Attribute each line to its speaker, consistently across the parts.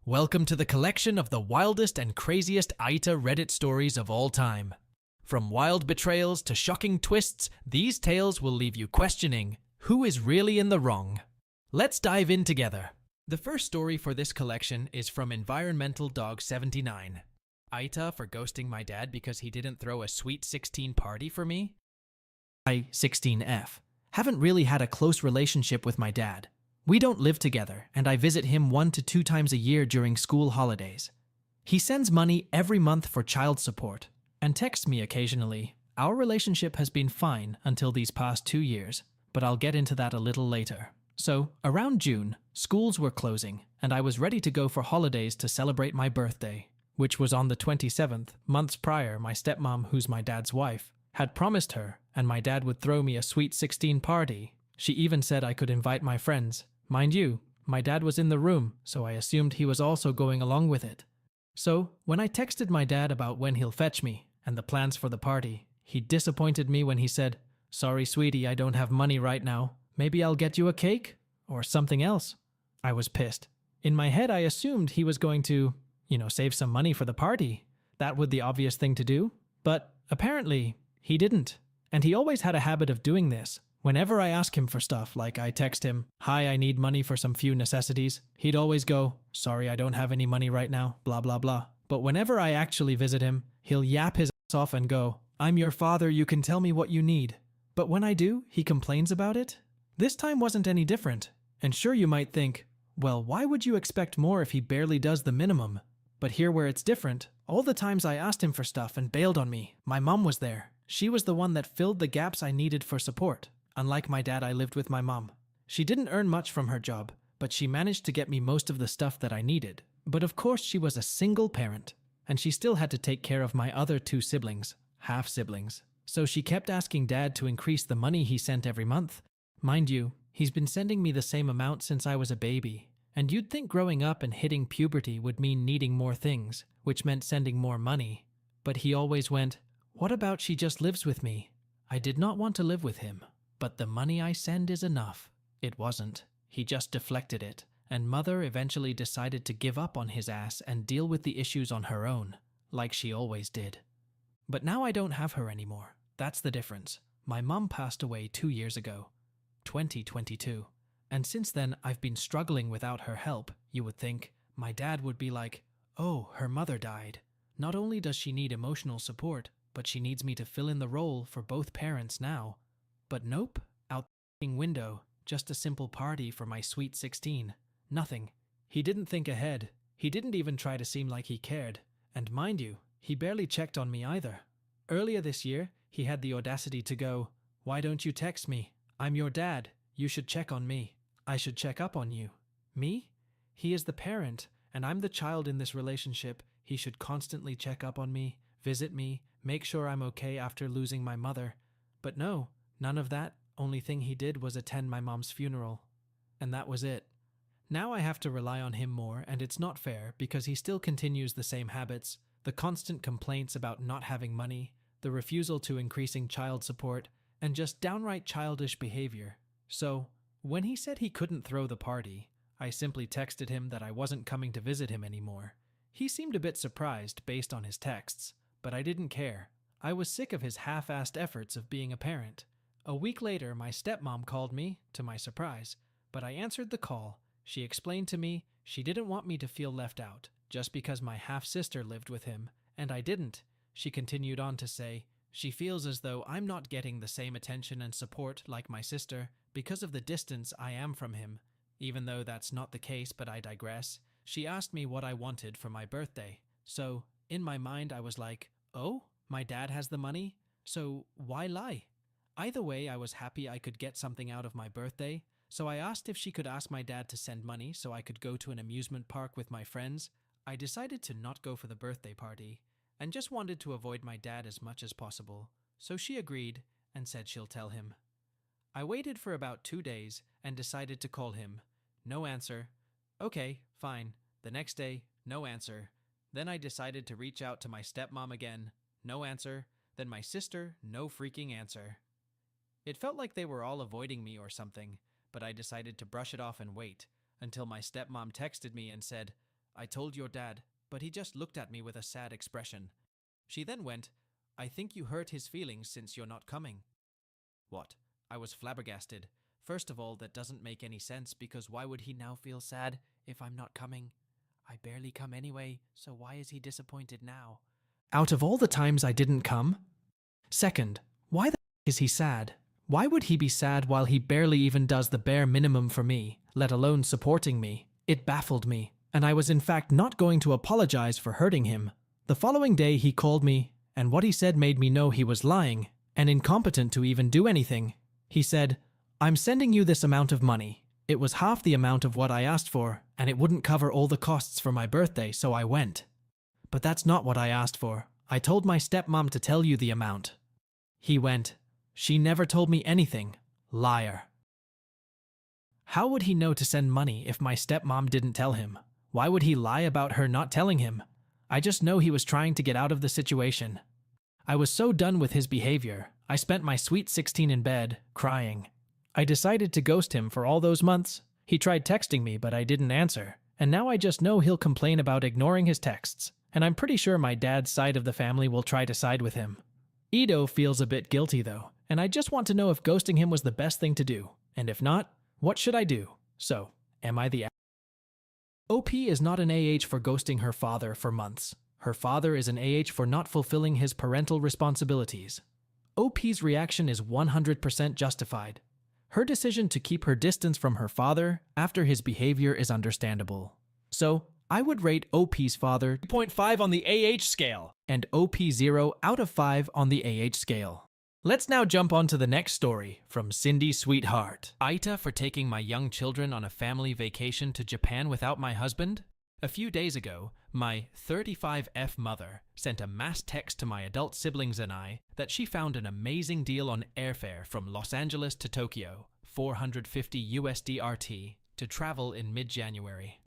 Speaker 1: Welcome to the collection of the wildest and craziest AITA Reddit stories of all time. From wild betrayals to shocking twists, these tales will leave you questioning who is really in the wrong. Let's dive in together. The first story for this collection is from Environmental Dog 79. AITA for ghosting my dad because he didn't throw a sweet 16 party for me? I, 16F, haven't really had a close relationship with my dad. We don't live together, and I visit him 1 to 2 times a year during school holidays. He sends money every month for child support, and texts me occasionally. Our relationship has been fine until these past 2 years, but I'll get into that a little later. So, around June, schools were closing, and I was ready to go for holidays to celebrate my birthday, which was on the 27th. Months prior, my stepmom, who's my dad's wife, had promised her, and my dad would throw me a sweet 16 party. She even said I could invite my friends. Mind you, my dad was in the room, so I assumed he was also going along with it. So, when I texted my dad about when he'll fetch me and the plans for the party, he disappointed me when he said, "Sorry, sweetie, I don't have money right now. Maybe I'll get you a cake? Or something else." I was pissed. In my head, I assumed he was going to, save some money for the party. That would be the obvious thing to do. But apparently, he didn't. And he always had a habit of doing this. Whenever I ask him for stuff, like I text him, "Hi, I need money for some few necessities," he'd always go, "Sorry, I don't have any money right now, blah blah blah." But whenever I actually visit him, he'll yap his ass off and go, "I'm your father, you can tell me what you need." But when I do, he complains about it. This time wasn't any different. And sure, you might think, well, why would you expect more if he barely does the minimum? But here where it's different, all the times I asked him for stuff and bailed on me, my mom was there. She was the one that filled the gaps I needed for support. Unlike my dad, I lived with my mom. She didn't earn much from her job, but she managed to get me most of the stuff that I needed. But of course, she was a single parent, and she still had to take care of my other 2 siblings, half-siblings. So she kept asking Dad to increase the money he sent every month. Mind you, he's been sending me the same amount since I was a baby. And you'd think growing up and hitting puberty would mean needing more things, which meant sending more money. But he always went, "What about she just lives with me?" I did not want to live with him. But the money I send is enough. It wasn't. He just deflected it, and Mother eventually decided to give up on his ass and deal with the issues on her own, like she always did. But now I don't have her anymore. That's the difference. My mom passed away 2 years ago, 2022. And since then, I've been struggling without her help. You would think my dad would be like, "Oh, her mother died. Not only does she need emotional support, but she needs me to fill in the role for both parents now." But nope, out the window, just a simple party for my sweet 16. Nothing. He didn't think ahead. He didn't even try to seem like he cared. And mind you, he barely checked on me either. Earlier this year, he had the audacity to go, "Why don't you text me? I'm your dad. You should check on me. I should check up on you." Me? He is the parent, and I'm the child in this relationship. He should constantly check up on me, visit me, make sure I'm okay after losing my mother. But no. None of that. Only thing he did was attend my mom's funeral. And that was it. Now I have to rely on him more, and it's not fair because he still continues the same habits, the constant complaints about not having money, the refusal to increasing child support, and just downright childish behavior. So, when he said he couldn't throw the party, I simply texted him that I wasn't coming to visit him anymore. He seemed a bit surprised based on his texts, but I didn't care. I was sick of his half-assed efforts of being a parent. A week later, my stepmom called me, to my surprise, but I answered the call. She explained to me she didn't want me to feel left out, just because my half-sister lived with him, and I didn't. She continued on to say, she feels as though I'm not getting the same attention and support like my sister because of the distance I am from him. Even though that's not the case, but I digress. She asked me what I wanted for my birthday. So, in my mind, I was like, oh, my dad has the money? So, why lie? Either way, I was happy I could get something out of my birthday, so I asked if she could ask my dad to send money so I could go to an amusement park with my friends. I decided to not go for the birthday party, and just wanted to avoid my dad as much as possible, so she agreed and said she'll tell him. I waited for about 2 days and decided to call him. No answer. Okay, fine. The next day, no answer. Then I decided to reach out to my stepmom again. No answer. Then my sister, no freaking answer. It felt like they were all avoiding me or something, but I decided to brush it off and wait, until my stepmom texted me and said, I told your dad, but he just looked at me with a sad expression. She then went, I think you hurt his feelings since you're not coming. What? I was flabbergasted. First of all, that doesn't make any sense because why would he now feel sad if I'm not coming? I barely come anyway, so why is he disappointed now? Out of all the times I didn't come? Second, why the is he sad? Why would he be sad while he barely even does the bare minimum for me, let alone supporting me? It baffled me, and I was in fact not going to apologize for hurting him. The following day he called me, and what he said made me know he was lying and incompetent to even do anything. He said, I'm sending you this amount of money. It was half the amount of what I asked for, and it wouldn't cover all the costs for my birthday, so I went. But that's not what I asked for. I told my stepmom to tell you the amount. He went, she never told me anything. Liar. How would he know to send money if my stepmom didn't tell him? Why would he lie about her not telling him? I just know he was trying to get out of the situation. I was so done with his behavior, I spent my sweet 16 in bed, crying. I decided to ghost him for all those months. He tried texting me, but I didn't answer. And now I just know he'll complain about ignoring his texts. And I'm pretty sure my dad's side of the family will try to side with him. Ido feels a bit guilty though, and I just want to know if ghosting him was the best thing to do. And if not, what should I do? So, am I the OP is not an AH for ghosting her father for months. Her father is an AH for not fulfilling his parental responsibilities. OP's reaction is 100% justified. Her decision to keep her distance from her father after his behavior is understandable. So, I would rate OP's father 2.5 on the AH scale and OP 0 out of 5 on the AH scale. Let's now jump on to the next story from Cindy Sweetheart. AITA for taking my young children on a family vacation to Japan without my husband? A few days ago, my 35F mother sent a mass text to my adult siblings and I that she found an amazing deal on airfare from Los Angeles to Tokyo, $450 USD to travel in mid-January.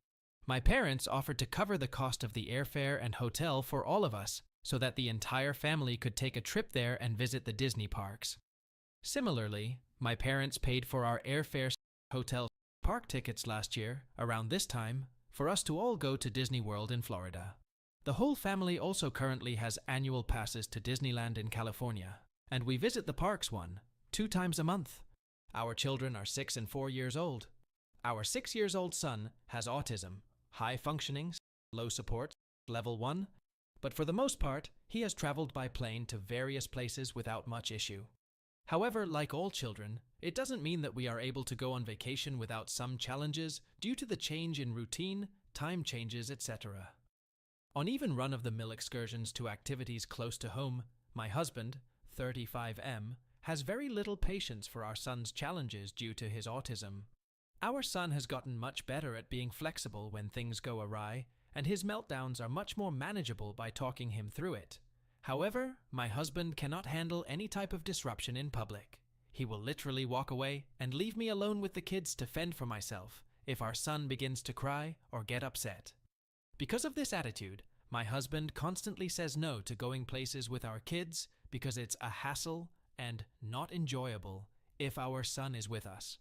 Speaker 1: My parents offered to cover the cost of the airfare and hotel for all of us, so that the entire family could take a trip there and visit the Disney parks. Similarly, my parents paid for our airfare, hotel, park tickets last year, around this time, for us to all go to Disney World in Florida. The whole family also currently has annual passes to Disneyland in California, and we visit the parks 2 times a month. Our children are 6 and 4 years old. Our 6-year-old son has autism, high functioning, low support, level 1, but for the most part, he has traveled by plane to various places without much issue. However, like all children, it doesn't mean that we are able to go on vacation without some challenges due to the change in routine, time changes, etc. On even run-of-the-mill excursions to activities close to home, my husband, 35M, has very little patience for our son's challenges due to his autism. Our son has gotten much better at being flexible when things go awry, and his meltdowns are much more manageable by talking him through it. However, my husband cannot handle any type of disruption in public. He will literally walk away and leave me alone with the kids to fend for myself if our son begins to cry or get upset. Because of this attitude, my husband constantly says no to going places with our kids because it's a hassle and not enjoyable if our son is with us.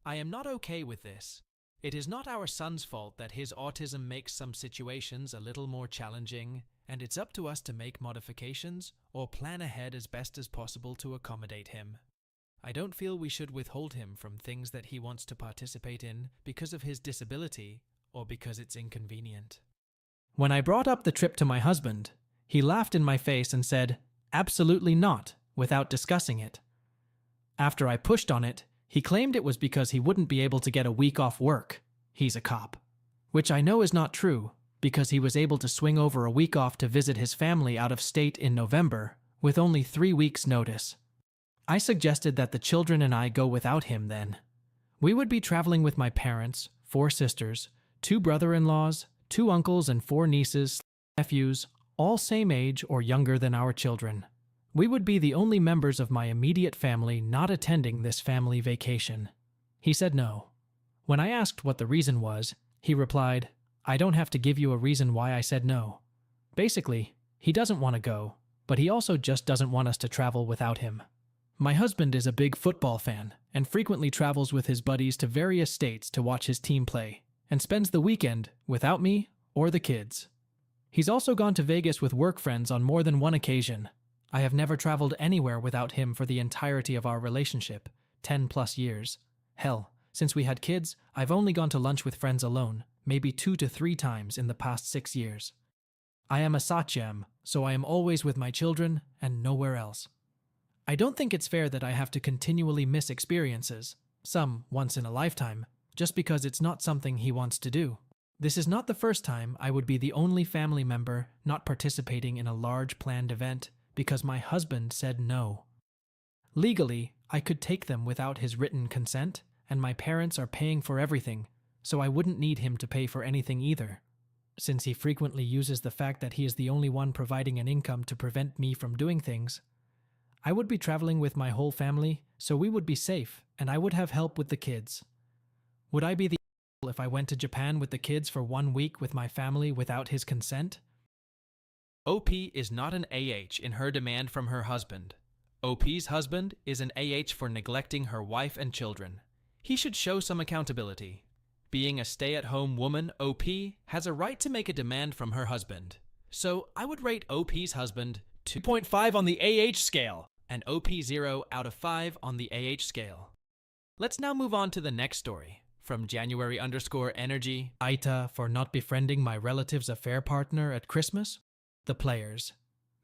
Speaker 1: I am not okay with this. It is not our son's fault that his autism makes some situations a little more challenging, and it's up to us to make modifications or plan ahead as best as possible to accommodate him. I don't feel we should withhold him from things that he wants to participate in because of his disability or because it's inconvenient. When I brought up the trip to my husband, he laughed in my face and said, "Absolutely not," without discussing it. After I pushed on it, he claimed it was because he wouldn't be able to get a week off work. He's a cop. Which I know is not true, because he was able to swing over a week off to visit his family out of state in November, with only 3 weeks' notice. I suggested that the children and I go without him then. We would be traveling with my parents, 4 sisters, 2 brother-in-laws, 2 uncles and 4 nieces, nephews, all same age or younger than our children. We would be the only members of my immediate family not attending this family vacation. He said no. When I asked what the reason was, he replied, "I don't have to give you a reason why I said no." Basically, he doesn't want to go, but he also just doesn't want us to travel without him. My husband is a big football fan and frequently travels with his buddies to various states to watch his team play, and spends the weekend without me or the kids. He's also gone to Vegas with work friends on more than one occasion. I have never traveled anywhere without him for the entirety of our relationship, 10 plus years. Hell, since we had kids, I've only gone to lunch with friends alone, maybe 2 to 3 times in the past 6 years. I am a Satyam, so I am always with my children and nowhere else. I don't think it's fair that I have to continually miss experiences, some once in a lifetime, just because it's not something he wants to do. This is not the first time I would be the only family member not participating in a large planned event because my husband said no. Legally, I could take them without his written consent, and my parents are paying for everything, so I wouldn't need him to pay for anything either. Since he frequently uses the fact that he is the only one providing an income to prevent me from doing things, I would be traveling with my whole family, so we would be safe, and I would have help with the kids. Would I be the asshole if I went to Japan with the kids for 1 week with my family without his consent? OP is not an AH in her demand from her husband. OP's husband is an AH for neglecting her wife and children. He should show some accountability. Being a stay-at-home woman, OP has a right to make a demand from her husband. So I would rate OP's husband 2.5 on the AH scale and OP 0 out of 5 on the AH scale. Let's now move on to the next story. From January_energy, AITA for not befriending my relative's affair partner at Christmas. The players.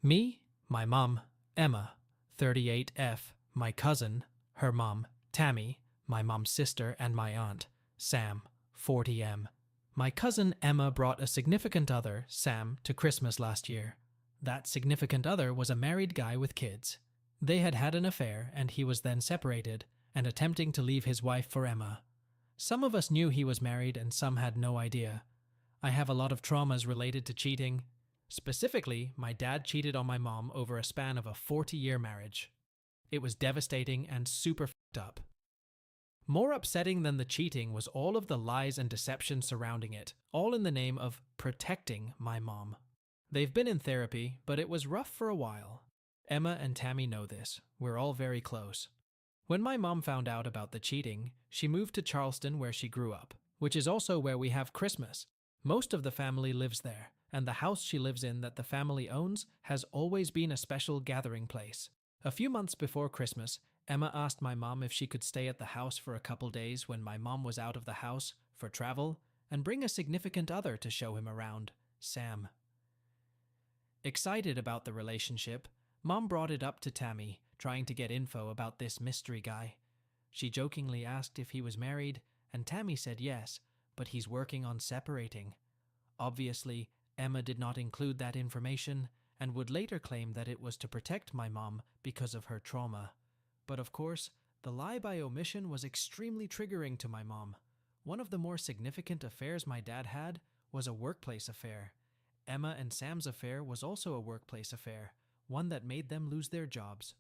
Speaker 1: Me, my mom, Emma, 38F, my cousin, her mom, Tammy, my mom's sister, and my aunt, Sam, 40M. My cousin Emma brought a significant other, Sam, to Christmas last year. That significant other was a married guy with kids. They had had an affair, and he was then separated and attempting to leave his wife for Emma. Some of us knew he was married and some had no idea. I have a lot of traumas related to cheating. Specifically, my dad cheated on my mom over a span of a 40-year marriage. It was devastating and super fucked up. More upsetting than the cheating was all of the lies and deception surrounding it, all in the name of protecting my mom. They've been in therapy, but it was rough for a while. Emma and Tammy know this. We're all very close. When my mom found out about the cheating, she moved to Charleston where she grew up, which is also where we have Christmas. Most of the family lives there, and the house she lives in that the family owns has always been a special gathering place. A few months before Christmas, Emma asked my mom if she could stay at the house for a couple days when my mom was out of the house for travel and bring a significant other to show him around, Sam. Excited about the relationship, Mom brought it up to Tammy, trying to get info about this mystery guy. She jokingly asked if he was married, and Tammy said yes, but he's working on separating. Obviously, Emma did not include that information and would later claim that it was to protect my mom because of her trauma. But of course, the lie by omission was extremely triggering to my mom. One of the more significant affairs my dad had was a workplace affair. Emma and Sam's affair was also a workplace affair, one that made them lose their jobs.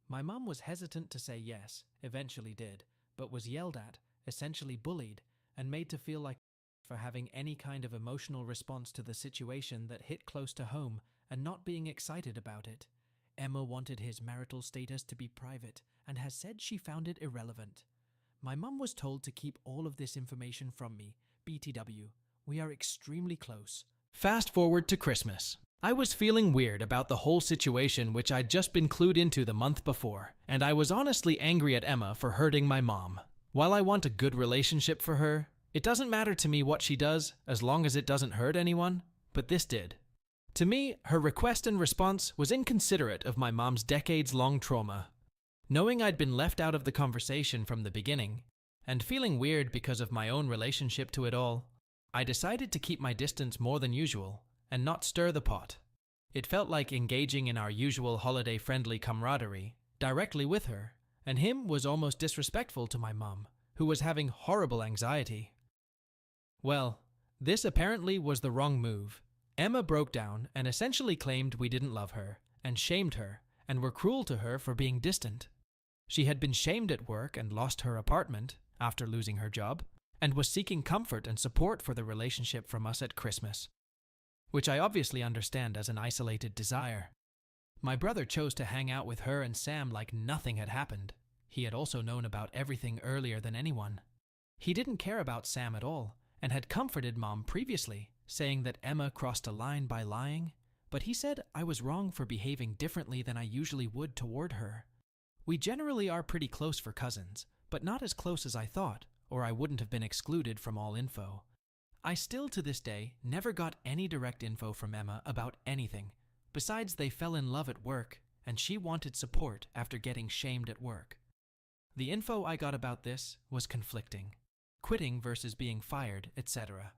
Speaker 1: My mom was hesitant to say yes, eventually did, but was yelled at, essentially bullied, and made to feel like for having any kind of emotional response to the situation that hit close to home and not being excited about it. Emma wanted his marital status to be private and has said she found it irrelevant. My mom was told to keep all of this information from me. BTW, we are extremely close. Fast forward to Christmas. I was feeling weird about the whole situation which I'd just been clued into the month before, and I was honestly angry at Emma for hurting my mom. While I want a good relationship for her, it doesn't matter to me what she does as long as it doesn't hurt anyone, but this did. To me, her request and response was inconsiderate of my mom's decades-long trauma. Knowing I'd been left out of the conversation from the beginning, and feeling weird because of my own relationship to it all, I decided to keep my distance more than usual and not stir the pot. It felt like engaging in our usual holiday-friendly camaraderie directly with her, and him was almost disrespectful to my mom, who was having horrible anxiety. Well, this apparently was the wrong move. Emma broke down and essentially claimed we didn't love her, and shamed her, and were cruel to her for being distant. She had been shamed at work and lost her apartment after losing her job, and was seeking comfort and support for the relationship from us at Christmas, which I obviously understand as an isolated desire. My brother chose to hang out with her and Sam like nothing had happened. He had also known about everything earlier than anyone. He didn't care about Sam at all, and had comforted Mom previously, saying that Emma crossed a line by lying, but he said I was wrong for behaving differently than I usually would toward her. We generally are pretty close for cousins, but not as close as I thought, or I wouldn't have been excluded from all info. I still to this day never got any direct info from Emma about anything, besides they fell in love at work and she wanted support after getting shamed at work. The info I got about this was conflicting. Quitting versus being fired, etc.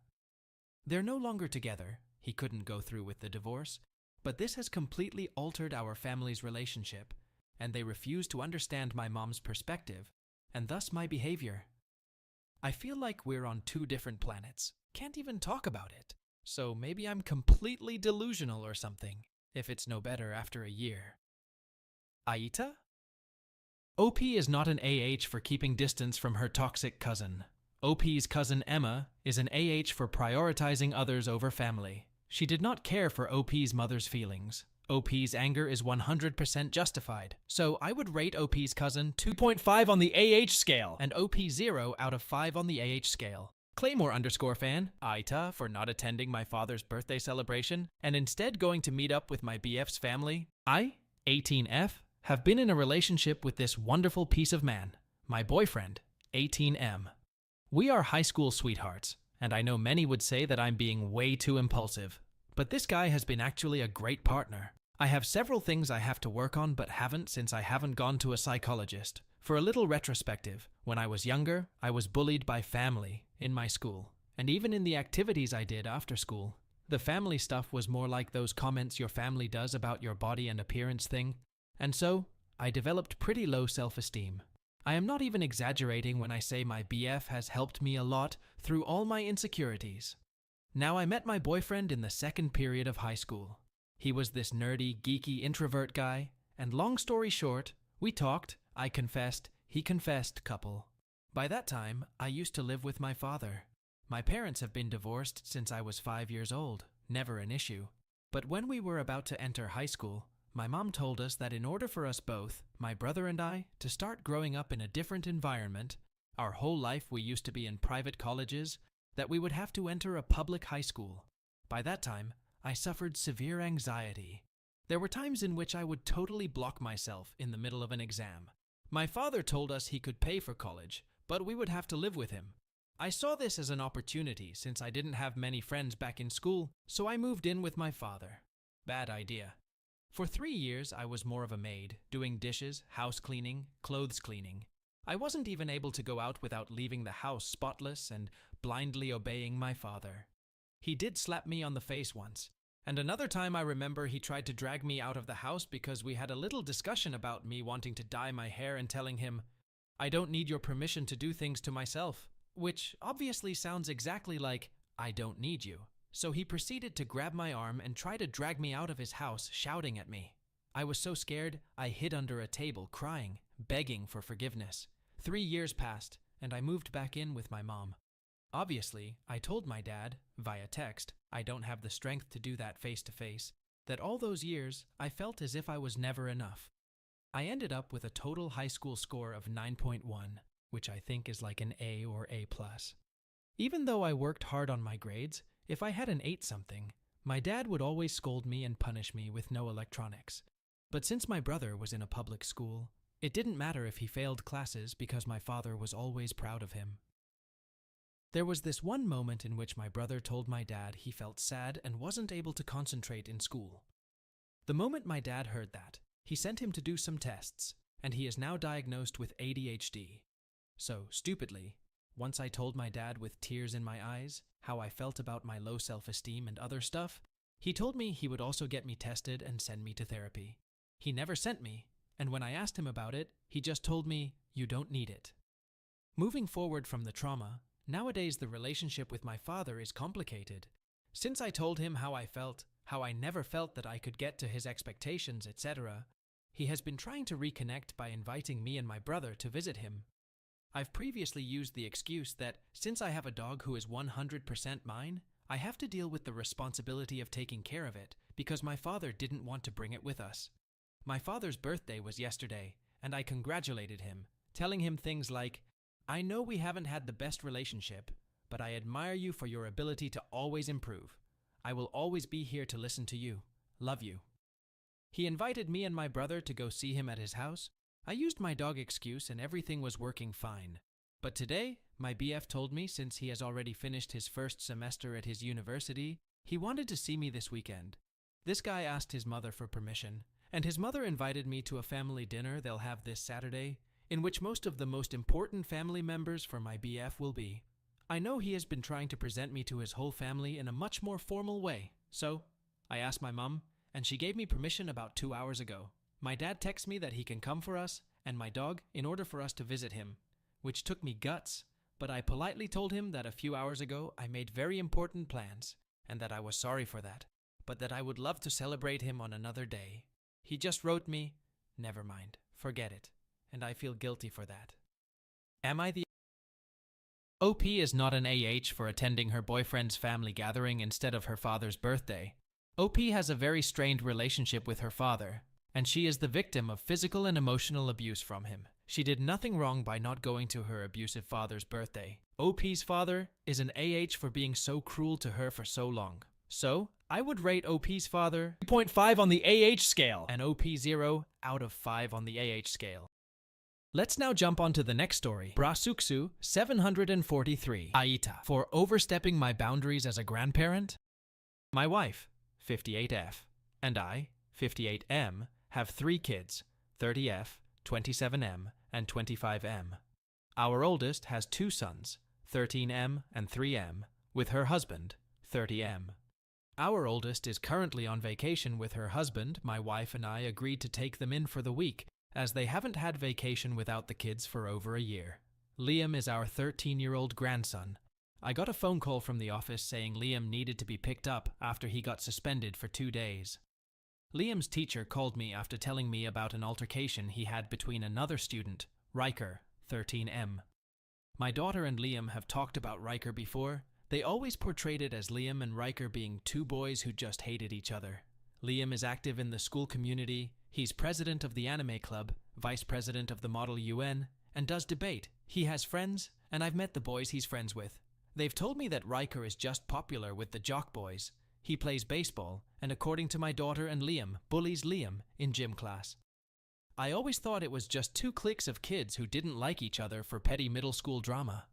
Speaker 1: They're no longer together, he couldn't go through with the divorce, but this has completely altered our family's relationship, and they refuse to understand my mom's perspective, and thus my behavior. I feel like we're on two different planets, can't even talk about it, so maybe I'm completely delusional or something, if it's no better after a year. AITA? OP is not an AH for keeping distance from her toxic cousin. OP's cousin Emma is an AH for prioritizing others over family. She did not care for OP's mother's feelings. OP's anger is 100% justified, so I would rate OP's cousin 2.5 on the AH scale and OP 0 out of 5 on the AH scale. Claymore_fan, AITA, for not attending my father's birthday celebration and instead going to meet up with my BF's family. I, 18F, have been in a relationship with this wonderful piece of man, my boyfriend, 18M. We are high school sweethearts, and I know many would say that I'm being way too impulsive. But this guy has been actually a great partner. I have several things I have to work on but haven't since I haven't gone to a psychologist. For a little retrospective, when I was younger, I was bullied by family in my school, and even in the activities I did after school. The family stuff was more like those comments your family does about your body and appearance thing, and so I developed pretty low self-esteem. I am not even exaggerating when I say my BF has helped me a lot through all my insecurities. Now, I met my boyfriend in the second period of high school. He was this nerdy, geeky introvert guy, and long story short, we talked, I confessed, he confessed couple. By that time, I used to live with my father. My parents have been divorced since I was 5 years old, never an issue. But when we were about to enter high school, my mom told us that in order for us both, my brother and I, to start growing up in a different environment, our whole life we used to be in private colleges, that we would have to enter a public high school. By that time, I suffered severe anxiety. There were times in which I would totally block myself in the middle of an exam. My father told us he could pay for college, but we would have to live with him. I saw this as an opportunity since I didn't have many friends back in school, so I moved in with my father. Bad idea. For 3 years, I was more of a maid, doing dishes, house cleaning, clothes cleaning. I wasn't even able to go out without leaving the house spotless and blindly obeying my father. He did slap me on the face once, and another time I remember he tried to drag me out of the house because we had a little discussion about me wanting to dye my hair and telling him, "I don't need your permission to do things to myself," which obviously sounds exactly like, "I don't need you." So he proceeded to grab my arm and try to drag me out of his house, shouting at me. I was so scared, I hid under a table, crying, begging for forgiveness. 3 years passed, and I moved back in with my mom. Obviously, I told my dad, via text, I don't have the strength to do that face to face, that all those years I felt as if I was never enough. I ended up with a total high school score of 9.1, which I think is like an A or A+. Even though I worked hard on my grades, if I had an 8-something, my dad would always scold me and punish me with no electronics. But since my brother was in a public school, it didn't matter if he failed classes because my father was always proud of him. There was this one moment in which my brother told my dad he felt sad and wasn't able to concentrate in school. The moment my dad heard that, he sent him to do some tests, and he is now diagnosed with ADHD. So, stupidly, once I told my dad with tears in my eyes how I felt about my low self-esteem and other stuff, he told me he would also get me tested and send me to therapy. He never sent me, and when I asked him about it, he just told me, "You don't need it." Moving forward from the trauma, nowadays the relationship with my father is complicated. Since I told him how I felt, how I never felt that I could get to his expectations, etc., he has been trying to reconnect by inviting me and my brother to visit him. I've previously used the excuse that since I have a dog who is 100% mine, I have to deal with the responsibility of taking care of it because my father didn't want to bring it with us. My father's birthday was yesterday, and I congratulated him, telling him things like, "I know we haven't had the best relationship, but I admire you for your ability to always improve. I will always be here to listen to you. Love you. He invited me and my brother to go see him at his house. I used my dog excuse and everything was working fine. But today, my BF told me since he has already finished his first semester at his university, he wanted to see me this weekend. This guy asked his mother for permission, and his mother invited me to a family dinner they'll have this Saturday, in which most of the most important family members for my BF will be. I know he has been trying to present me to his whole family in a much more formal way, so I asked my mom, and she gave me permission about 2 hours ago. My dad texted me that he can come for us and my dog in order for us to visit him, which took me guts, but I politely told him that a few hours ago I made very important plans and that I was sorry for that, but that I would love to celebrate him on another day. He just wrote me, "Never mind, forget it," and I feel guilty for that. Am I the OP is not an AH for attending her boyfriend's family gathering instead of her father's birthday. OP has a very strained relationship with her father, and she is the victim of physical and emotional abuse from him. She did nothing wrong by not going to her abusive father's birthday. OP's father is an AH for being so cruel to her for so long. So, I would rate OP's father 3.5 on the AH scale and OP 0 out of 5 on the AH scale. Let's now jump on to the next story. Brasuksu 743 AITA for overstepping my boundaries as a grandparent. My wife, 58F, and I, 58M, have 3 kids, 30F, 27M, and 25M. Our oldest has 2 sons, 13M and 3M, with her husband, 30M. Our oldest is currently on vacation with her husband. My wife and I agreed to take them in for the week, as they haven't had vacation without the kids for over a year. Liam is our 13-year-old grandson. I got a phone call from the office saying Liam needed to be picked up after he got suspended for 2 days. Liam's teacher called me after telling me about an altercation he had between another student, Riker, 13M. My daughter and Liam have talked about Riker before. They always portrayed it as Liam and Riker being 2 boys who just hated each other. Liam is active in the school community. He's president of the anime club, vice president of the Model UN, and does debate. He has friends, and I've met the boys he's friends with. They've told me that Riker is just popular with the jock boys. He plays baseball, and according to my daughter and Liam, bullies Liam in gym class. I always thought it was just 2 cliques of kids who didn't like each other for petty middle school drama.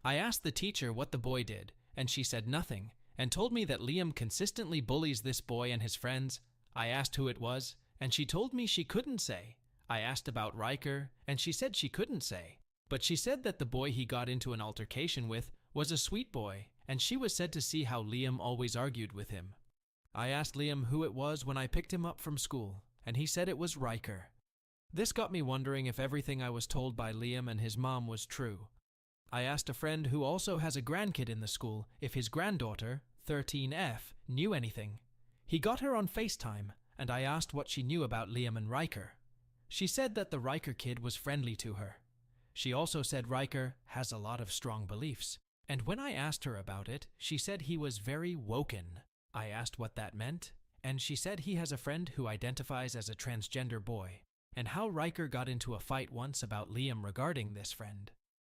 Speaker 1: I asked the teacher what the boy did, and she said nothing, and told me that Liam consistently bullies this boy and his friends. I asked who it was, and she told me she couldn't say. I asked about Riker, and she said she couldn't say. But she said that the boy he got into an altercation with was a sweet boy, and she was said to see how Liam always argued with him. I asked Liam who it was when I picked him up from school, and he said it was Riker. This got me wondering if everything I was told by Liam and his mom was true. I asked a friend who also has a grandkid in the school if his granddaughter, 13F, knew anything. He got her on FaceTime, and I asked what she knew about Liam and Riker. She said that the Riker kid was friendly to her. She also said Riker has a lot of strong beliefs, and when I asked her about it, she said he was very woken. I asked what that meant, and she said he has a friend who identifies as a transgender boy, and how Riker got into a fight once about Liam regarding this friend.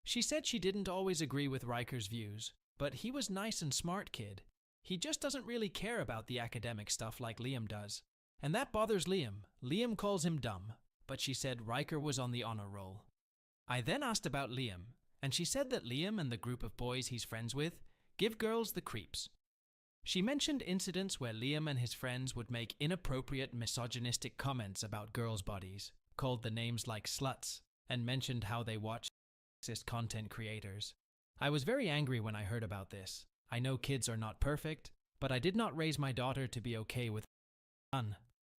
Speaker 1: She said she didn't always agree with Riker's views, but he was nice and smart kid. He just doesn't really care about the academic stuff like Liam does. And that bothers Liam. Liam calls him dumb, but she said Riker was on the honor roll. I then asked about Liam, and she said that Liam and the group of boys he's friends with give girls the creeps. She mentioned incidents where Liam and his friends would make inappropriate misogynistic comments about girls' bodies, called the names like sluts, and mentioned how they watched sexist content creators. I was very angry when I heard about this. I know kids are not perfect, but I did not raise my daughter to be okay with none.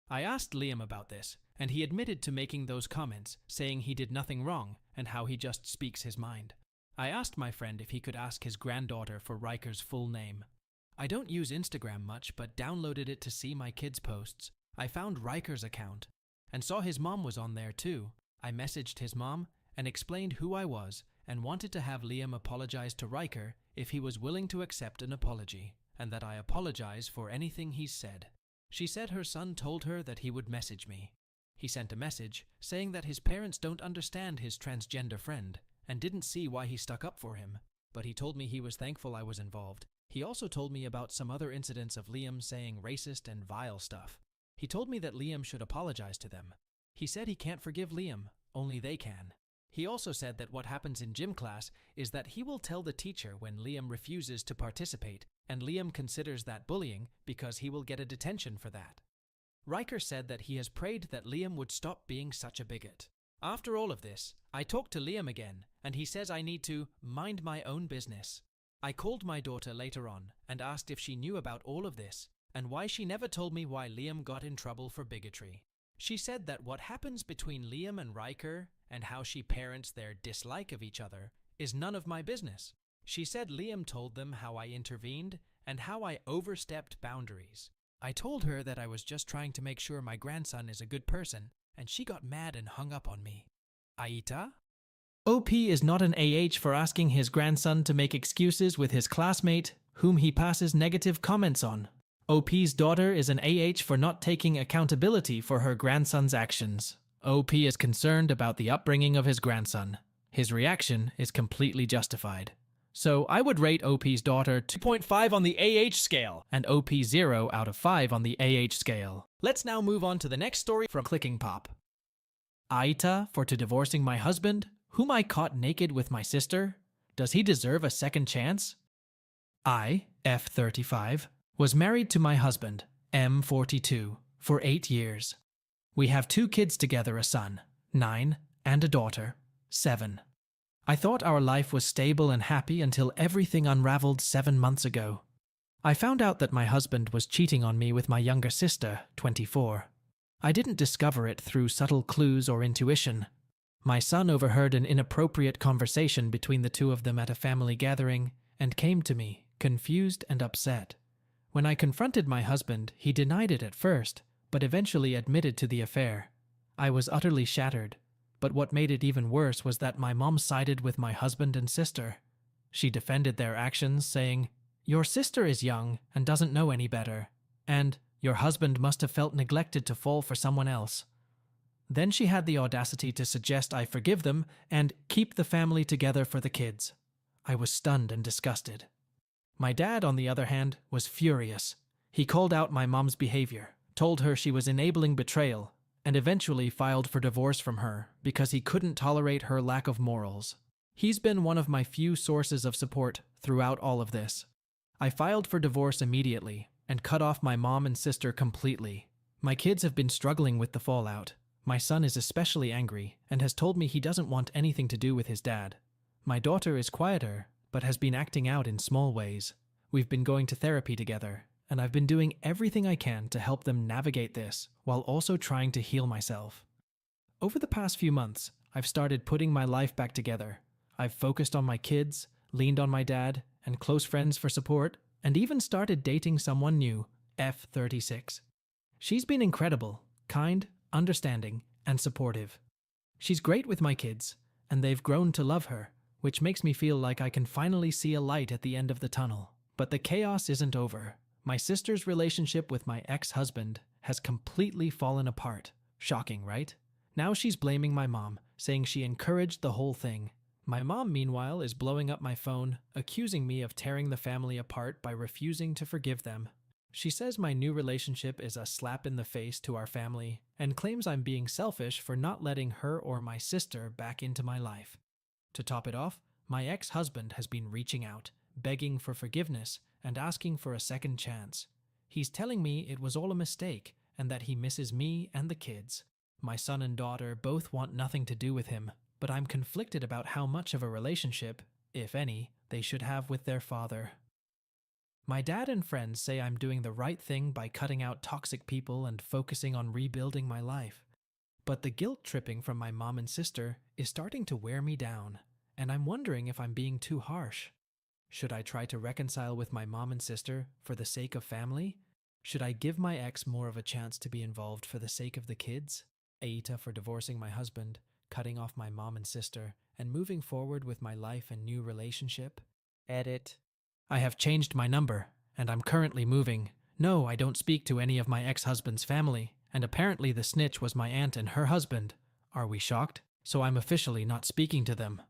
Speaker 1: I asked Liam about this, and he admitted to making those comments, saying he did nothing wrong and how he just speaks his mind. I asked my friend if he could ask his granddaughter for Riker's full name. I don't use Instagram much, but downloaded it to see my kids' posts. I found Riker's account and saw his mom was on there too. I messaged his mom and explained who I was and wanted to have Liam apologize to Riker if he was willing to accept an apology, and that I apologize for anything he's said. She said her son told her that he would message me. He sent a message saying that his parents don't understand his transgender friend and didn't see why he stuck up for him. but he told me he was thankful I was involved. He also told me about some other incidents of Liam saying racist and vile stuff. He told me that Liam should apologize to them. He said he can't forgive Liam, only they can. He also said that what happens in gym class is that he will tell the teacher when Liam refuses to participate, and Liam considers that bullying because he will get a detention for that. Riker said that he has prayed that Liam would stop being such a bigot. After all of this, I talked to Liam again, and he says I need to mind my own business. I called my daughter later on and asked if she knew about all of this and why she never told me why Liam got in trouble for bigotry. She said that what happens between Liam and Riker and how she parents their dislike of each other is none of my business. She said Liam told them how I intervened and how I overstepped boundaries. I told her that I was just trying to make sure my grandson is a good person, and she got mad and hung up on me. AITA? OP is not an AH for asking his grandson to make excuses with his classmate, whom he passes negative comments on. OP's daughter is an AH for not taking accountability for her grandson's actions. OP is concerned about the upbringing of his grandson. His reaction is completely justified. So I would rate OP's daughter 2.5 on the AH scale and OP 0 out of 5 on the AH scale. Let's now move on to the next story from Clicking Pop. AITA for divorcing my husband, whom I caught naked with my sister. Does he deserve a second chance? I, F35, was married to my husband, M42, for 8 years. We have 2 kids together, a son, 9, and a daughter, 7. I thought our life was stable and happy until everything unraveled 7 months ago. I found out that my husband was cheating on me with my younger sister, 24. I didn't discover it through subtle clues or intuition. My son overheard an inappropriate conversation between the two of them at a family gathering and came to me, confused and upset. When I confronted my husband, he denied it at first, but eventually admitted to the affair. I was utterly shattered. But what made it even worse was that my mom sided with my husband and sister. She defended their actions, saying, "Your sister is young and doesn't know any better, and your husband must have felt neglected to fall for someone else." Then she had the audacity to suggest I forgive them and keep the family together for the kids. I was stunned and disgusted. My dad, on the other hand, was furious. He called out my mom's behavior, told her she was enabling betrayal, and eventually filed for divorce from her because he couldn't tolerate her lack of morals. He's been one of my few sources of support throughout all of this. I filed for divorce immediately and cut off my mom and sister completely. My kids have been struggling with the fallout. My son is especially angry and has told me he doesn't want anything to do with his dad. My daughter is quieter, but has been acting out in small ways. We've been going to therapy together, and I've been doing everything I can to help them navigate this while also trying to heal myself. Over the past few months, I've started putting my life back together. I've focused on my kids, leaned on my dad and close friends for support, and even started dating someone new, F36. She's been incredible, kind, understanding, and supportive. She's great with my kids, and they've grown to love her, which makes me feel like I can finally see a light at the end of the tunnel. But the chaos isn't over. My sister's relationship with my ex-husband has completely fallen apart. Shocking, right? Now she's blaming my mom, saying she encouraged the whole thing. My mom, meanwhile, is blowing up my phone, accusing me of tearing the family apart by refusing to forgive them. She says my new relationship is a slap in the face to our family and claims I'm being selfish for not letting her or my sister back into my life. To top it off, my ex-husband has been reaching out, begging for forgiveness and asking for a second chance. He's telling me it was all a mistake and that he misses me and the kids. My son and daughter both want nothing to do with him, but I'm conflicted about how much of a relationship, if any, they should have with their father. My dad and friends say I'm doing the right thing by cutting out toxic people and focusing on rebuilding my life. But the guilt tripping from my mom and sister is starting to wear me down, and I'm wondering if I'm being too harsh. Should I try to reconcile with my mom and sister for the sake of family? Should I give my ex more of a chance to be involved for the sake of the kids? AITA for divorcing my husband, cutting off my mom and sister, and moving forward with my life and new relationship? Edit. I have changed my number, and I'm currently moving. No, I don't speak to any of my ex-husband's family, and apparently the snitch was my aunt and her husband. Are we shocked? So I'm officially not speaking to them.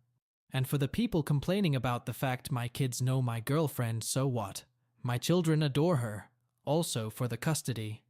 Speaker 1: And for the people complaining about the fact my kids know my girlfriend, so what? My children adore her. Also for the custody.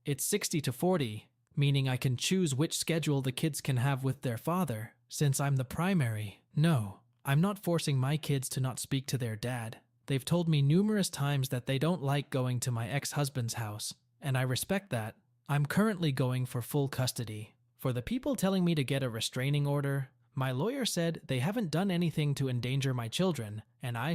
Speaker 1: It's 60-40, meaning I can choose which schedule the kids can have with their father, since I'm the primary. No, I'm not forcing my kids to not speak to their dad. They've told me numerous times that they don't like going to my ex-husband's house, and I respect that. I'm currently going for full custody. For the people telling me to get a restraining order, my lawyer said they haven't done anything to endanger my children, and I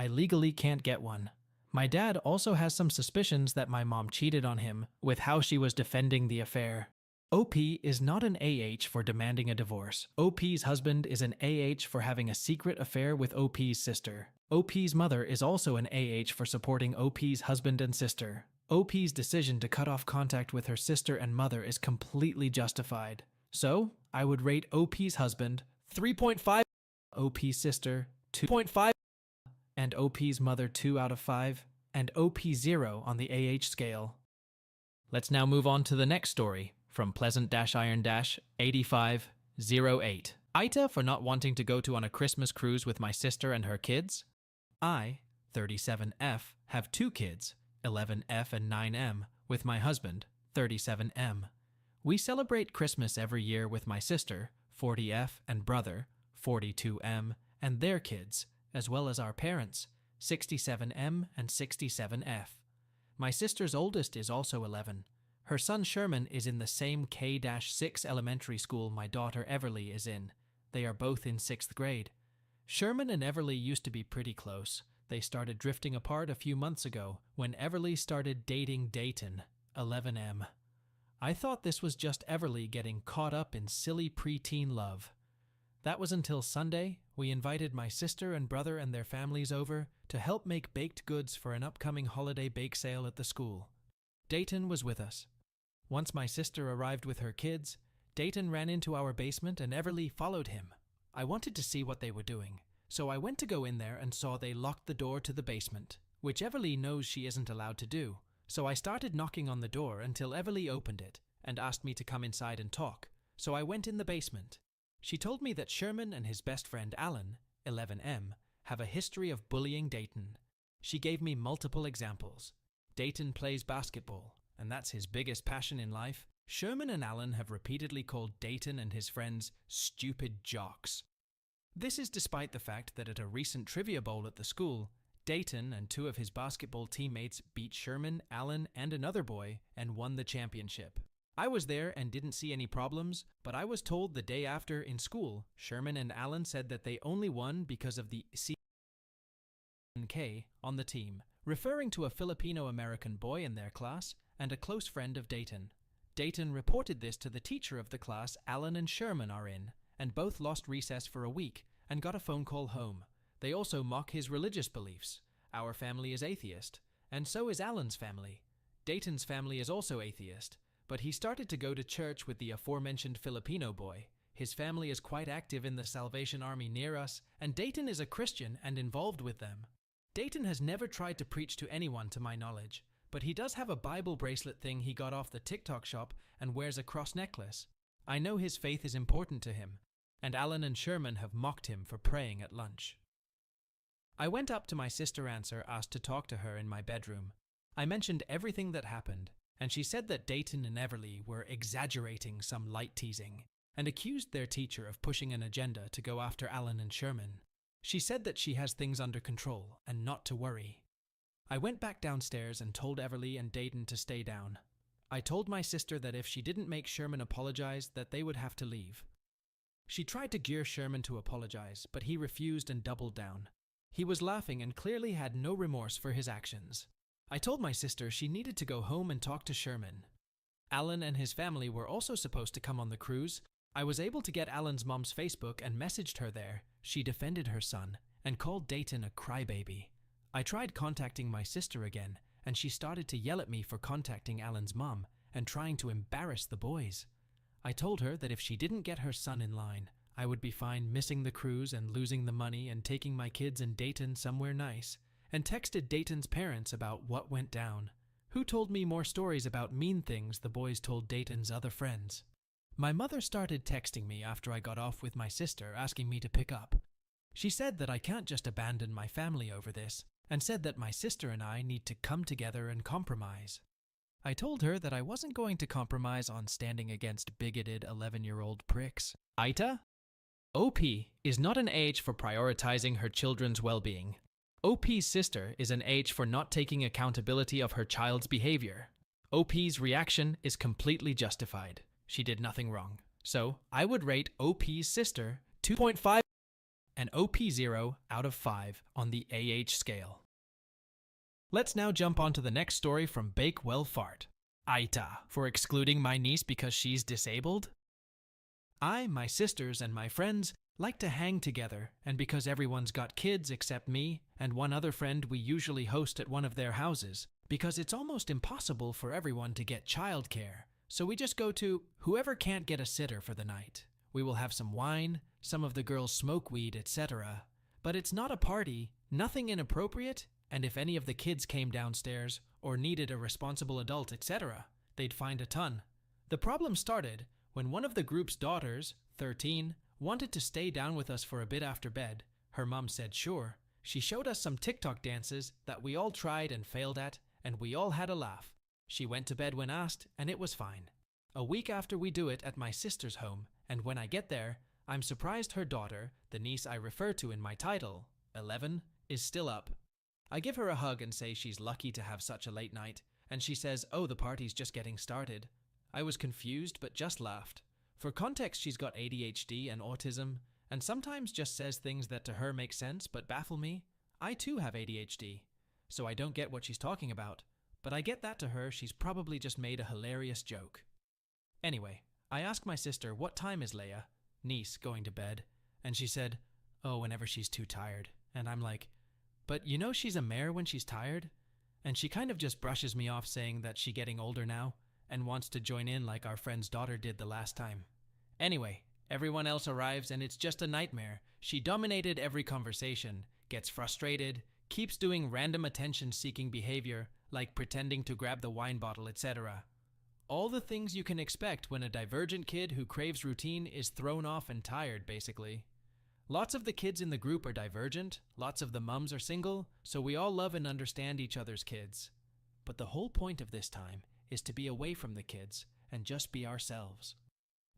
Speaker 1: legally can't get one. My dad also has some suspicions that my mom cheated on him with how she was defending the affair. OP is not an AH for demanding a divorce. OP's husband is an AH for having a secret affair with OP's sister. OP's mother is also an AH for supporting OP's husband and sister. OP's decision to cut off contact with her sister and mother is completely justified. So, I would rate OP's husband 3.5, OP's sister 2.5, and OP's mother 2 out of 5, and OP 0 on the AH scale. Let's now move on to the next story from Pleasant-Iron-8508. AITA for not wanting to go on a Christmas cruise with my sister and her kids. I, 37F, have 2 kids, 11F and 9M, with my husband, 37M. We celebrate Christmas every year with my sister, 40F, and brother, 42M, and their kids, as well as our parents, 67M and 67F. My sister's oldest is also 11. Her son Sherman is in the same K-6 elementary school my daughter Everly is in. They are both in 6th grade. Sherman and Everly used to be pretty close. They started drifting apart a few months ago when Everly started dating Dayton, 11M. I thought this was just Everly getting caught up in silly preteen love. That was until Sunday. We invited my sister and brother and their families over to help make baked goods for an upcoming holiday bake sale at the school. Dayton was with us. Once my sister arrived with her kids, Dayton ran into our basement and Everly followed him. I wanted to see what they were doing, so I went to go in there and saw they locked the door to the basement, which Everly knows she isn't allowed to do. So I started knocking on the door until Everly opened it and asked me to come inside and talk, so I went in the basement. She told me that Sherman and his best friend Alan, 11M, have a history of bullying Dayton. She gave me multiple examples. Dayton plays basketball, and that's his biggest passion in life. Sherman and Alan have repeatedly called Dayton and his friends stupid jocks. This is despite the fact that at a recent trivia bowl at the school, Dayton and 2 of his basketball teammates beat Sherman, Alan, and another boy and won the championship. I was there and didn't see any problems, but I was told the day after in school, Sherman and Alan said that they only won because of the CK on the team, referring to a Filipino-American boy in their class and a close friend of Dayton. Dayton reported this to the teacher of the class Alan and Sherman are in, and both lost recess for a week and got a phone call home. They also mock his religious beliefs. Our family is atheist, and so is Alan's family. Dayton's family is also atheist, but he started to go to church with the aforementioned Filipino boy. His family is quite active in the Salvation Army near us, and Dayton is a Christian and involved with them. Dayton has never tried to preach to anyone to my knowledge, but he does have a Bible bracelet thing he got off the TikTok shop and wears a cross necklace. I know his faith is important to him, and Alan and Sherman have mocked him for praying at lunch. I went up to my sister Answer, asked to talk to her in my bedroom. I mentioned everything that happened, and she said that Dayton and Everly were exaggerating some light teasing, and accused their teacher of pushing an agenda to go after Alan and Sherman. She said that she has things under control and not to worry. I went back downstairs and told Everly and Dayton to stay down. I told my sister that if she didn't make Sherman apologize, that they would have to leave. She tried to gear Sherman to apologize, but he refused and doubled down. He was laughing and clearly had no remorse for his actions. I told my sister she needed to go home and talk to Sherman. Alan and his family were also supposed to come on the cruise. I was able to get Alan's mom's Facebook and messaged her there. She defended her son and called Dayton a crybaby. I tried contacting my sister again, and she started to yell at me for contacting Alan's mom and trying to embarrass the boys. I told her that if she didn't get her son in line, I would be fine missing the cruise and losing the money and taking my kids and Dayton somewhere nice, and texted Dayton's parents about what went down, who told me more stories about mean things the boys told Dayton's other friends. My mother started texting me after I got off with my sister asking me to pick up. She said that I can't just abandon my family over this, and said that my sister and I need to come together and compromise. I told her that I wasn't going to compromise on standing against bigoted 11-year-old pricks. AITA? OP is not an age for prioritizing her children's well-being. OP's sister is an age for not taking accountability of her child's behavior. OP's reaction is completely justified. She did nothing wrong. So, I would rate OP's sister 2.5 and OP 0 out of 5 on the AH scale. Let's now jump on to the next story from Bakewell Fart. AITA for excluding my niece because she's disabled? I, my sisters, and my friends like to hang together, and because everyone's got kids except me and one other friend, we usually host at one of their houses, because it's almost impossible for everyone to get childcare. So we just go to whoever can't get a sitter for the night. We will have some wine, some of the girls smoke weed, etc. But it's not a party, nothing inappropriate, and if any of the kids came downstairs or needed a responsible adult, etc., they'd find a ton. The problem started when one of the group's daughters, 13, wanted to stay down with us for a bit after bed. Her mom said sure. She showed us some TikTok dances that we all tried and failed at, and we all had a laugh. She went to bed when asked, and it was fine. A week after we do it at my sister's home, and when I get there, I'm surprised her daughter, the niece I refer to in my title, 11, is still up. I give her a hug and say she's lucky to have such a late night, and she says, oh, the party's just getting started. I was confused but just laughed. For context, she's got ADHD and autism, and sometimes just says things that to her make sense but baffle me. I too have ADHD, so I don't get what she's talking about, but I get that to her she's probably just made a hilarious joke. Anyway, I asked my sister, what time is Leia, niece, going to bed? And she said, oh, whenever she's too tired. And I'm like, but you know she's a mare when she's tired? And she kind of just brushes me off saying that she's getting older now and wants to join in like our friend's daughter did the last time. Anyway, everyone else arrives and it's just a nightmare. She dominated every conversation, gets frustrated, keeps doing random attention-seeking behavior like pretending to grab the wine bottle, etc. All the things you can expect when a divergent kid who craves routine is thrown off and tired, basically. Lots of the kids in the group are divergent, lots of the mums are single, so we all love and understand each other's kids. But the whole point of this time is to be away from the kids and just be ourselves.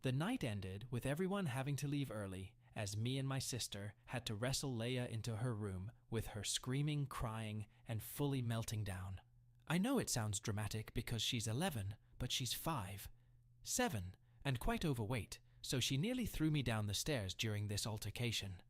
Speaker 1: The night ended with everyone having to leave early, as me and my sister had to wrestle Leia into her room with her screaming, crying, and fully melting down. I know it sounds dramatic because she's 11, but she's 5, 7, and quite overweight, so she nearly threw me down the stairs during this altercation.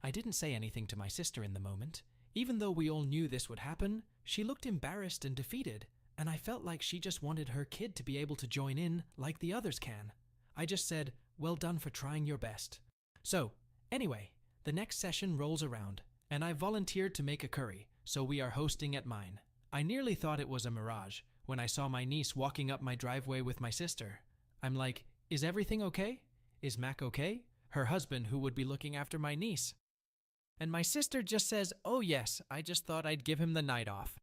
Speaker 1: I didn't say anything to my sister in the moment. Even though we all knew this would happen, she looked embarrassed and defeated, and I felt like she just wanted her kid to be able to join in like the others can. I just said, well done for trying your best. So, anyway, the next session rolls around, and I volunteered to make a curry, so we are hosting at mine. I nearly thought it was a mirage when I saw my niece walking up my driveway with my sister. I'm like, is everything okay? Is Mac okay? Her husband who would be looking after my niece. And my sister just says, oh yes, I just thought I'd give him the night off.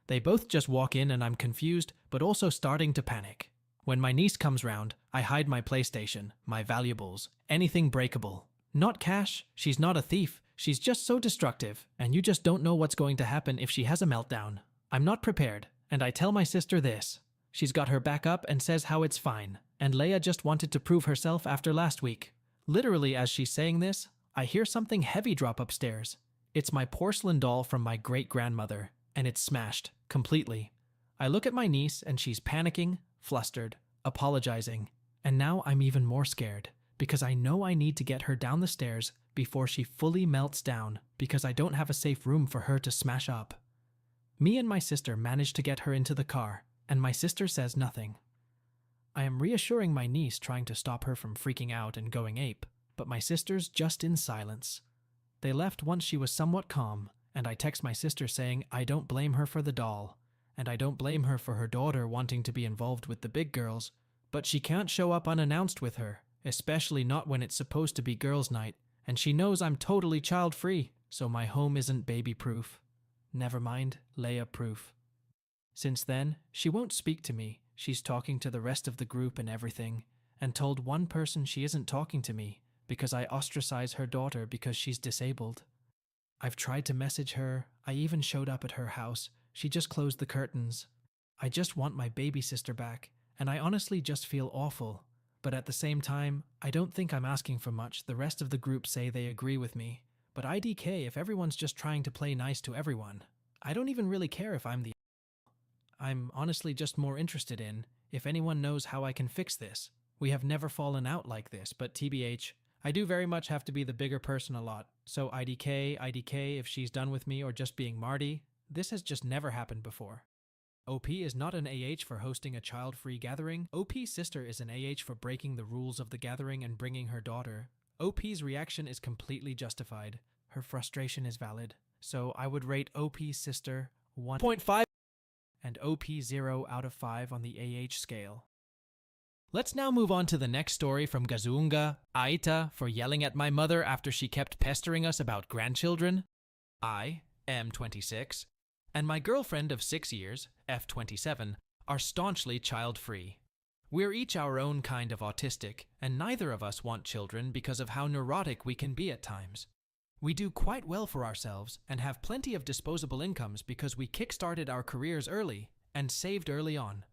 Speaker 1: They both just walk in and I'm confused, but also starting to panic. When my niece comes round, I hide my PlayStation, my valuables, anything breakable. Not cash, she's not a thief, she's just so destructive, and you just don't know what's going to happen if she has a meltdown. I'm not prepared, and I tell my sister this. She's got her back up and says how it's fine, and Leia just wanted to prove herself after last week. Literally, as she's saying this, I hear something heavy drop upstairs. It's my porcelain doll from my great-grandmother, and it's smashed, completely. I look at my niece and she's panicking, flustered, apologizing, and now I'm even more scared because I know I need to get her down the stairs before she fully melts down because I don't have a safe room for her to smash up. Me and my sister manage to get her into the car, and my sister says nothing. I am reassuring my niece, trying to stop her from freaking out and going ape, but my sister's just in silence. They left once she was somewhat calm, and I text my sister saying I don't blame her for the doll, and I don't blame her for her daughter wanting to be involved with the big girls, but she can't show up unannounced with her, especially not when it's supposed to be girls' night, and she knows I'm totally child-free, so my home isn't baby-proof. Never mind, Leia-proof. Since then, she won't speak to me. She's talking to the rest of the group and everything, and told one person she isn't talking to me, because I ostracize her daughter because she's disabled. I've tried to message her. I even showed up at her house. She just closed the curtains. I just want my baby sister back, and I honestly just feel awful. But at the same time, I don't think I'm asking for much. The rest of the group say they agree with me. But IDK if everyone's just trying to play nice to everyone. I don't even really care if I'm honestly just more interested in if anyone knows how I can fix this. We have never fallen out like this, but TBH, I do very much have to be the bigger person a lot. So IDK, if she's done with me or just being Marty, this has just never happened before. OP is not an AH for hosting a child-free gathering. OP's sister is an AH for breaking the rules of the gathering and bringing her daughter. OP's reaction is completely justified. Her frustration is valid. So I would rate OP's sister 1.5 and OP 0 out of 5 on the AH scale. Let's now move on to the next story from Gazunga, AITA for yelling at my mother after she kept pestering us about grandchildren. I am 26, and my girlfriend of 6 years, F27, are staunchly child-free. We're each our own kind of autistic, and neither of us want children because of how neurotic we can be at times. We do quite well for ourselves and have plenty of disposable incomes because we kick-started our careers early and saved early on.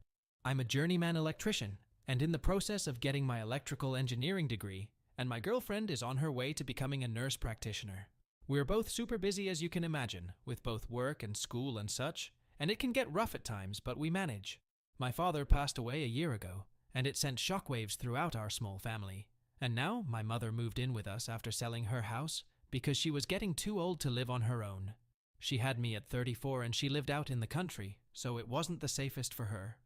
Speaker 1: I'm a journeyman electrician and in the process of getting my electrical engineering degree, and my girlfriend is on her way to becoming a nurse practitioner. We're both super busy as you can imagine, with both work and school and such, and it can get rough at times, but we manage. My father passed away a year ago, and it sent shockwaves throughout our small family. And now my mother moved in with us after selling her house because she was getting too old to live on her own. She had me at 34 and she lived out in the country, so it wasn't the safest for her.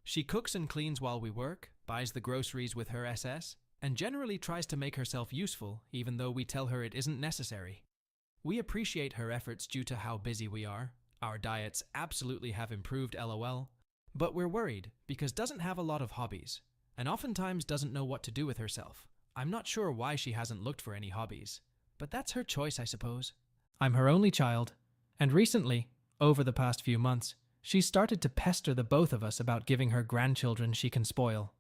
Speaker 1: She cooks and cleans while we work, buys the groceries with her SS, and generally tries to make herself useful even though we tell her it isn't necessary. We appreciate her efforts due to how busy we are. Our diets absolutely have improved LOL, but we're worried because doesn't have a lot of hobbies, and oftentimes doesn't know what to do with herself. I'm not sure why she hasn't looked for any hobbies, but that's her choice, I suppose. I'm her only child, and recently, over the past few months, she's started to pester the both of us about giving her grandchildren she can spoil.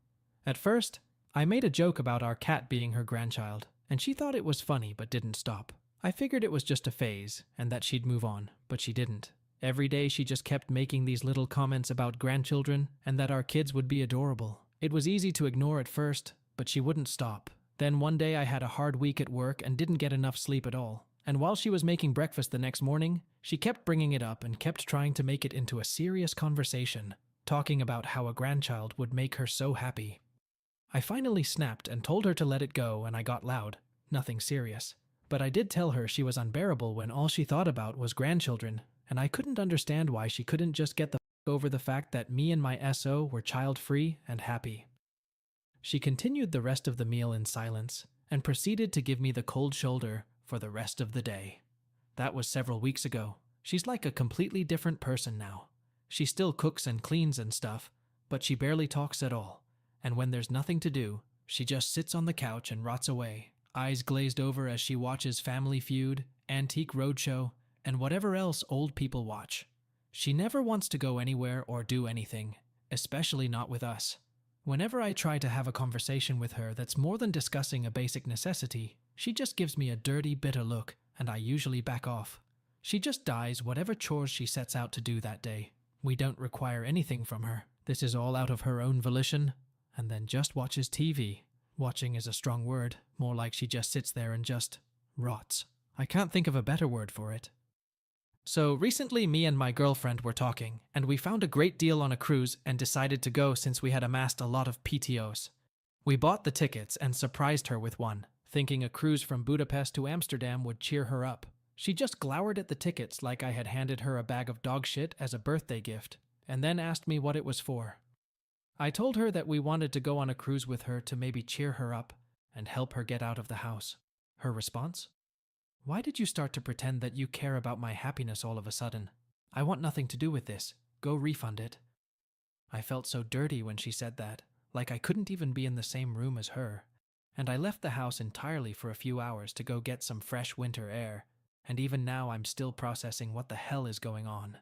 Speaker 1: At first, I made a joke about our cat being her grandchild, and she thought it was funny but didn't stop. I figured it was just a phase, and that she'd move on, but she didn't. Every day she just kept making these little comments about grandchildren and that our kids would be adorable. It was easy to ignore at first, but she wouldn't stop. Then one day I had a hard week at work and didn't get enough sleep at all. And while she was making breakfast the next morning, she kept bringing it up and kept trying to make it into a serious conversation, talking about how a grandchild would make her so happy. I finally snapped and told her to let it go, and I got loud. Nothing serious. But I did tell her she was unbearable when all she thought about was grandchildren, and I couldn't understand why she couldn't just get the f over the fact that me and my SO were child-free and happy. She continued the rest of the meal in silence and proceeded to give me the cold shoulder for the rest of the day. That was several weeks ago. She's like a completely different person now. She still cooks and cleans and stuff, but she barely talks at all. And when there's nothing to do, she just sits on the couch and rots away, eyes glazed over as she watches Family Feud, Antique Roadshow, and whatever else old people watch. She never wants to go anywhere or do anything, especially not with us. Whenever I try to have a conversation with her that's more than discussing a basic necessity, she just gives me a dirty, bitter look, and I usually back off. She just dies whatever chores she sets out to do that day. We don't require anything from her. This is all out of her own volition, and then just watches TV. Watching is a strong word, more like she just sits there and just rots. I can't think of a better word for it. So recently me and my girlfriend were talking, and we found a great deal on a cruise and decided to go since we had amassed a lot of PTOs. We bought the tickets and surprised her with one, thinking a cruise from Budapest to Amsterdam would cheer her up. She just glowered at the tickets like I had handed her a bag of dog shit as a birthday gift, and then asked me what it was for. I told her that we wanted to go on a cruise with her to maybe cheer her up and help her get out of the house. Her response? Why did you start to pretend that you care about my happiness all of a sudden? I want nothing to do with this. Go refund it. I felt so dirty when she said that, like I couldn't even be in the same room as her. And I left the house entirely for a few hours to go get some fresh winter air, and even now I'm still processing what the hell is going on.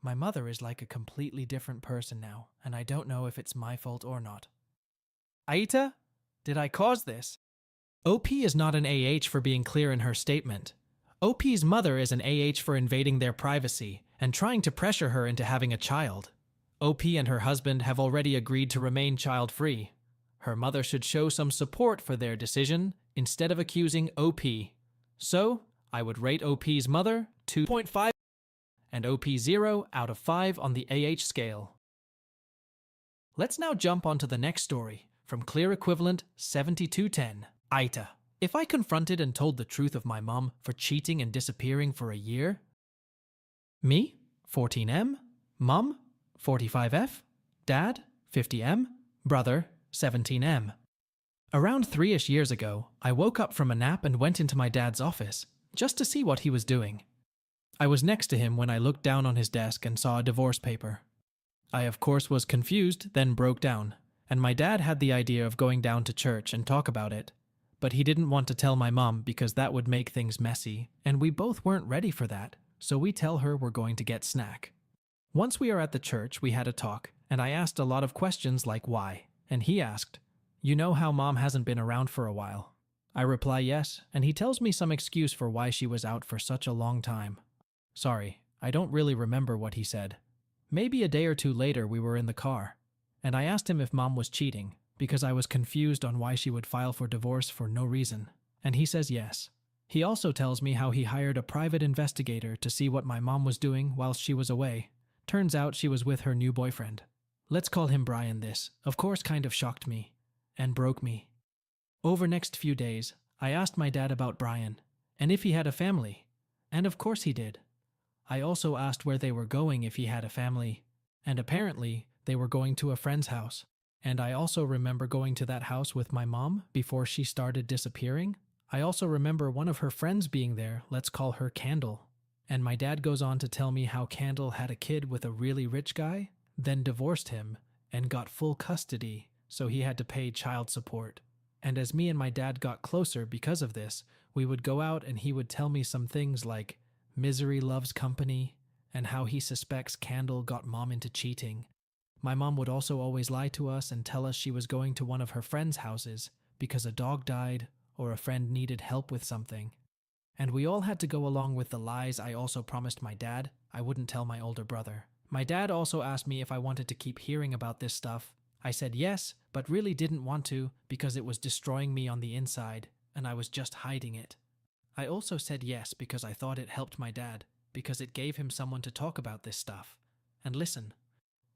Speaker 1: My mother is like a completely different person now, and I don't know if it's my fault or not. AITA? Did I cause this? OP is not an AH for being clear in her statement. OP's mother is an AH for invading their privacy and trying to pressure her into having a child. OP and her husband have already agreed to remain child-free. Her mother should show some support for their decision instead of accusing OP. So, I would rate OP's mother 2.5 and OP 0 out of 5 on the AH scale. Let's now jump onto the next story from Clear Equivalent 7210, AITA. If I confronted and told the truth of my mom for cheating and disappearing for a year? Me, 14M, Mum, 45F, Dad, 50M, Brother, 17M. Around 3-ish years ago, I woke up from a nap and went into my dad's office, just to see what he was doing. I was next to him when I looked down on his desk and saw a divorce paper. I of course was confused, then broke down, and my dad had the idea of going down to church and talk about it. But he didn't want to tell my mom because that would make things messy, and we both weren't ready for that, so we tell her we're going to get snack. Once we are at the church, we had a talk, and I asked a lot of questions like why, and he asked, "You know how mom hasn't been around for a while?" I reply yes, and he tells me some excuse for why she was out for such a long time. Sorry, I don't really remember what he said. Maybe a day or two later we were in the car, and I asked him if mom was cheating, because I was confused on why she would file for divorce for no reason, and he says yes. He also tells me how he hired a private investigator to see what my mom was doing while she was away. Turns out she was with her new boyfriend. Let's call him Brian. This, of course, kind of shocked me and broke me. Over next few days, I asked my dad about Brian and if he had a family, and of course he did. I also asked where they were going if he had a family, and apparently they were going to a friend's house. And I also remember going to that house with my mom before she started disappearing. I also remember one of her friends being there, let's call her Candle. And my dad goes on to tell me how Candle had a kid with a really rich guy, then divorced him, and got full custody, so he had to pay child support. And as me and my dad got closer because of this, we would go out and he would tell me some things like misery loves company, and how he suspects Candle got mom into cheating. My mom would also always lie to us and tell us she was going to one of her friends' houses because a dog died or a friend needed help with something. And we all had to go along with the lies. I also promised my dad I wouldn't tell my older brother. My dad also asked me if I wanted to keep hearing about this stuff. I said yes, but really didn't want to because it was destroying me on the inside, and I was just hiding it. I also said yes because I thought it helped my dad, because it gave him someone to talk about this stuff. And listen.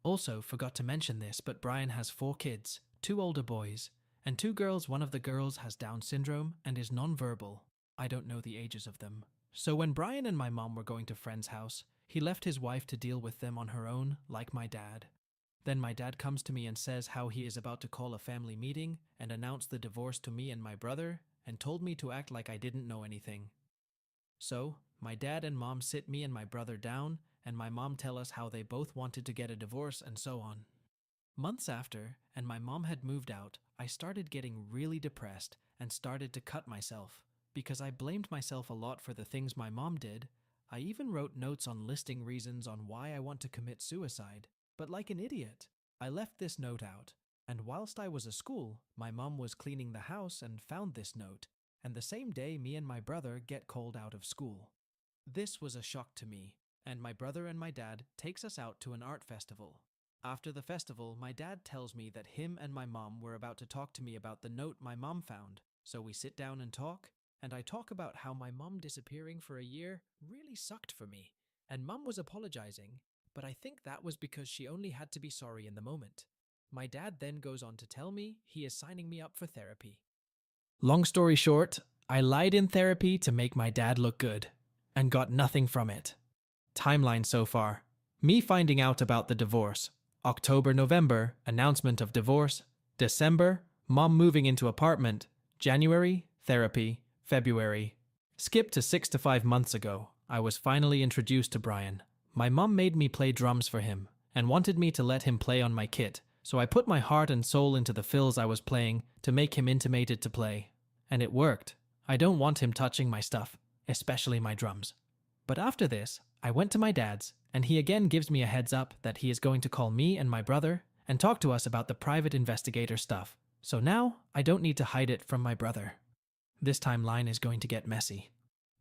Speaker 1: Also, forgot to mention this, but Brian has 4 kids, 2 older boys, and 2 girls. One of the girls has Down syndrome and is nonverbal. I don't know the ages of them. So when Brian and my mom were going to friend's house, he left his wife to deal with them on her own, like my dad. Then my dad comes to me and says how he is about to call a family meeting and announce the divorce to me and my brother, and told me to act like I didn't know anything. So, my dad and mom sit me and my brother down, and my mom tell us how they both wanted to get a divorce and so on. Months after, and my mom had moved out, I started getting really depressed and started to cut myself, because I blamed myself a lot for the things my mom did. I even wrote notes on listing reasons on why I want to commit suicide, but like an idiot, I left this note out, and whilst I was at school, my mom was cleaning the house and found this note, and the same day me and my brother get called out of school. This was a shock to me, and my brother and my dad takes us out to an art festival. After the festival, my dad tells me that him and my mom were about to talk to me about the note my mom found, so we sit down and talk, and I talk about how my mom disappearing for a year really sucked for me, and mom was apologizing, but I think that was because she only had to be sorry in the moment. My dad then goes on to tell me he is signing me up for therapy. Long story short, I lied in therapy to make my dad look good, and got nothing from it. Timeline so far. Me finding out about the divorce. October, November, announcement of divorce. December, mom moving into apartment. January, therapy. February. Skip to 6 to 5 months ago. I was finally introduced to Brian. My mom made me play drums for him, and wanted me to let him play on my kit, so I put my heart and soul into the fills I was playing to make him intimated to play. And it worked. I don't want him touching my stuff, especially my drums. But after this, I went to my dad's, and he again gives me a heads up that he is going to call me and my brother and talk to us about the private investigator stuff. So now, I don't need to hide it from my brother. This timeline is going to get messy.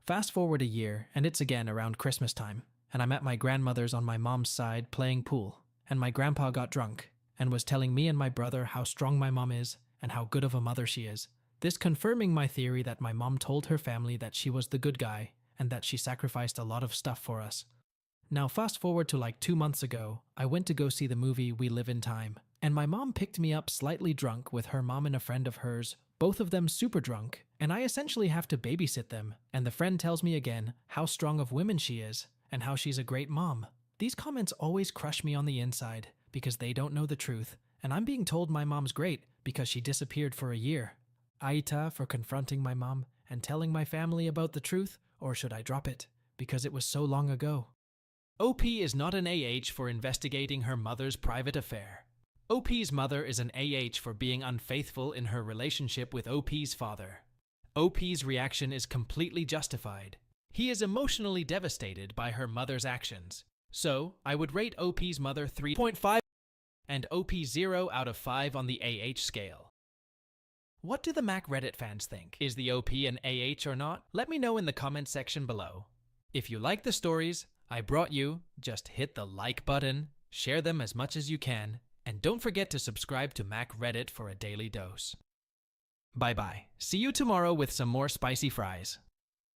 Speaker 1: Fast forward a year, and it's again around Christmas time, and I'm at my grandmother's on my mom's side playing pool, and my grandpa got drunk and was telling me and my brother how strong my mom is and how good of a mother she is. This confirming my theory that my mom told her family that she was the good guy and that she sacrificed a lot of stuff for us. Now fast forward to like 2 months ago, I went to go see the movie We Live in Time, and my mom picked me up slightly drunk with her mom and a friend of hers, both of them super drunk, and I essentially have to babysit them, and the friend tells me again how strong of women she is and how she's a great mom. These comments always crush me on the inside because they don't know the truth, and I'm being told my mom's great because she disappeared for a year. AITA for confronting my mom and telling my family about the truth, or should I drop it because it was so long ago? OP is not an AH for investigating her mother's private affair. OP's mother is an AH for being unfaithful in her relationship with OP's father. OP's reaction is completely justified. He is emotionally devastated by her mother's actions. So, I would rate OP's mother 3.5 and OP 0 out of 5 on the AH scale. What do the Mac Reddit fans think? Is the OP an AH or not? Let me know in the comment section below. If you like the stories I brought you, just hit the like button, share them as much as you can, and don't forget to subscribe to Mac Reddit for a daily dose. Bye bye. See you tomorrow with some more spicy fries.